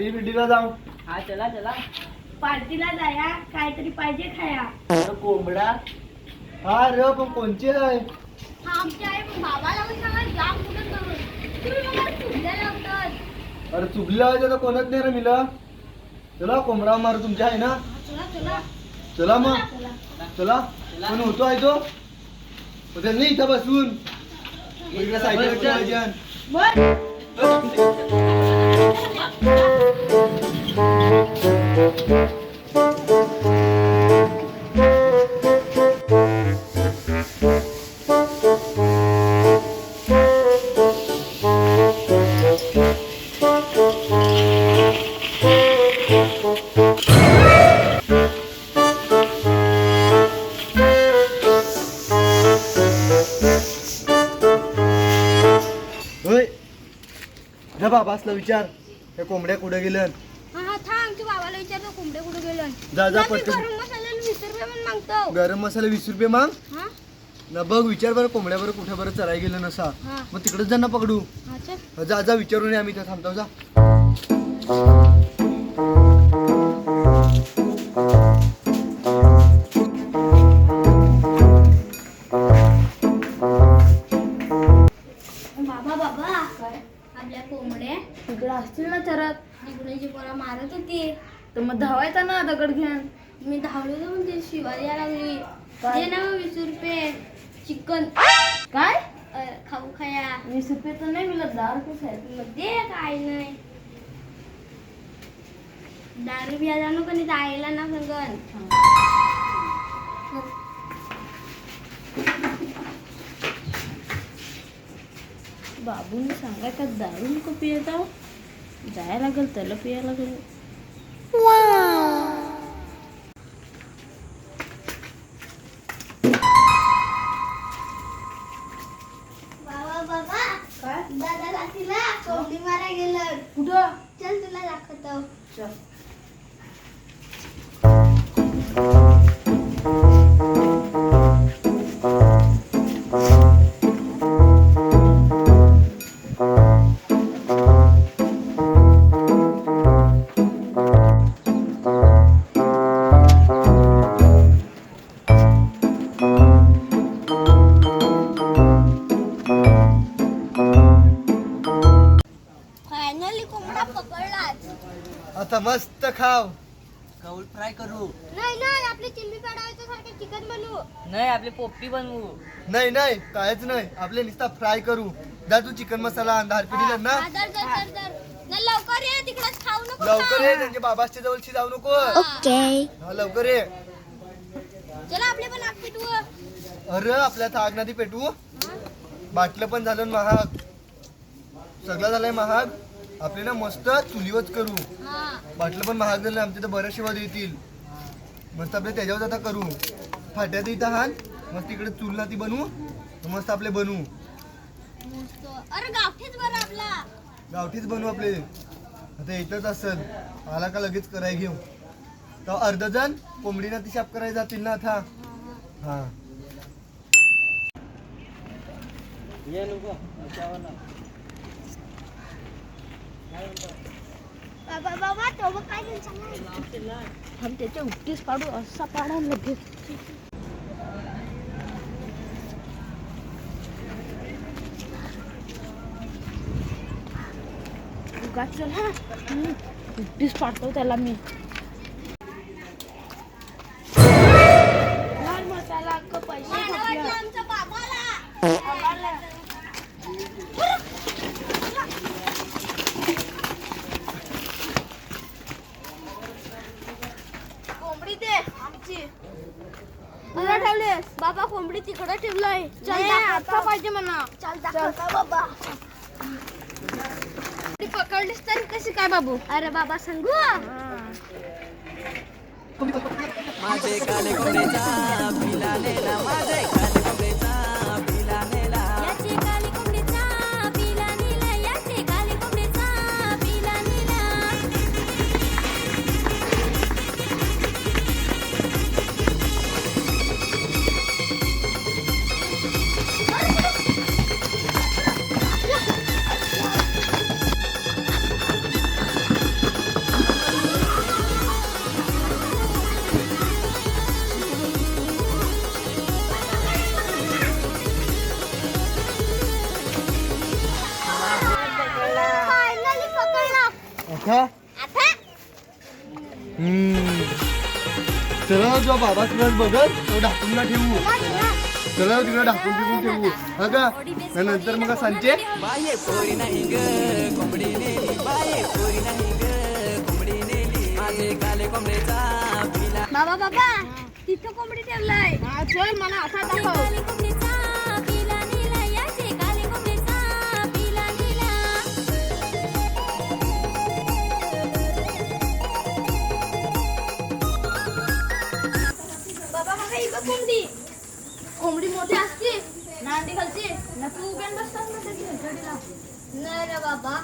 Party बिर्टीला जाऊ. हा चला चला. पार्टीला जाया काहीतरी पाहिजे खाया. अरे कोंबडा. हा रे पण कोणची आहे? हा आमच्या आहे पण बाबाला पण सांगा जाम कुठं करून तुम्ही मला चुकल्या लावतात. अरे चुकलं आहे तर कोणच नाही रे मिला. चला कोंबडा मार तुमच्या आहे ना. चला चला चला मग चला. चला. पण होतो आहे तो नाही इथं बसून इकडे साईडला बाबा असला विचार त्या कोंबड्या कुठे गेल्या. हा हा था आमच्या बाबाला विचारतो कोंबडे कुठे गेले. जा जा गरम पटकन. मसाला 20 रुपये पण मागतो. गरम मसाला 20 रुपये माग हा ना. बघ विचार बरं कोंबड्या बरं कुठे बरं चराय गेलं नसा. हा. मग तिकडेच जा ना पकडू. हा चल. जा जा विचारून आम्ही इथं थांबतो. जा बाबा बाबा आपल्या कोंबड्या तिकडे असतील ना चरत. तिकडे जी पोरा मारत होती तर मग धावायचा ना दगड घेऊन. मी धावलो तर पण ती शिवारी यायला लागली. दे ना 20 रुपये चिकन काय खाऊ खाया. 20 रुपये तर नाही मिळत, 10 रुपये आहेत. मग दे काय नाही. दारू बिया जाणू कधी जायला ना संगन. बाबूने सांगाय का दारू नको पियत आहो. जायला लागेल त्याला पियायला लागेल. बाबा बाबा काय दादा रात्रीला कोंबडी मारा गेलं. कुठं? चल तुला दाखवतो. चल. फायनली कोंबडा पकडलाच. आता मस्त खाव. कौल फ्राय करू. नाही नाही आपली चिल्ली काढायचं सारखं चिकन बनवू. नाही आपली पोपटी बनवू. नाही नाही कायच नाही आपले नुसता फ्राय करू. जा तू चिकन मसाला आणा. दिला ना. हा, दर दर दर दर. नाही, लवकर ये तिकडे खाऊ नको. लवकर ये त्यांच्या बाबाच्या जवळची जाऊ नको. हा लवकर ये. चला आपले पण आग पिटवू. अरे आपल्या आग नदी पेटवू. बाटलं पण झालं महाग. सगळं झालंय महाग. आपले ना मस्त चुलीवच करू. हा बाटलं पण महाग झालं. आमच्या तर बऱ्याच शिवाद येतील. मस्त आपले त्याच्यावर आता करू. फाट्यात इथं हान मस्त तिकडे चुलना ती बनवू. मस्त आपले बनवू. मस्त. अरे गावठीच बरं आपला. गावठीच बनवू आपले. आता इथंच असेल आला का लगेच कराय घेऊ. तर अर्ध जण कोंबडीना ती शाप करायला जातील ना आता. हा ये नको. बाबा बाबा तो बघ काय त्यांचा. हम त्याच्या उठकीस पाडू असा पाडा लगेच. उगा चल हा. उठकीस पाडतो त्याला मी. लाल मसाला अख्खं पैसे मला खपले. वाटलं आमच्या बाबाला. कोंबडी दे आमची. तुला ठेवलेस बाबा कोंबडी तिकडे ठेवलंय. चल आता पाहिजे म्हणा. चल दाखव बाबा. ती पकडलीस तरी कशी काय बाबू. अरे बाबा सांगू. माझे काले कोंबडीचा पिला नेला. माझे काले कोंबडीचा पिला नेला. याचे काली कोंबडीचा पिला नेला. याचे काली कोंबडीचा पिला नेला. आता चला जो बाबा तुला बघत तो ढाकून ना ठेवू चला तिकडे ढाकून ठेवू हा का नंतर मग सांगते बाये पोरी नाही ग कोंबडी नेली बाये पोरी नाही ग कोंबडी नेली माझे काले कोंबडीचा पिला बाबा बाबा तिथं कोंबडी ठेवलाय चल मला असा दाखव बाबा बघा ही बघ कोंबडी कोंबडी मोठी असते नांदी घालते ना तू उभ्यान बसतात ना त्याची झडीला नाही रे बाबा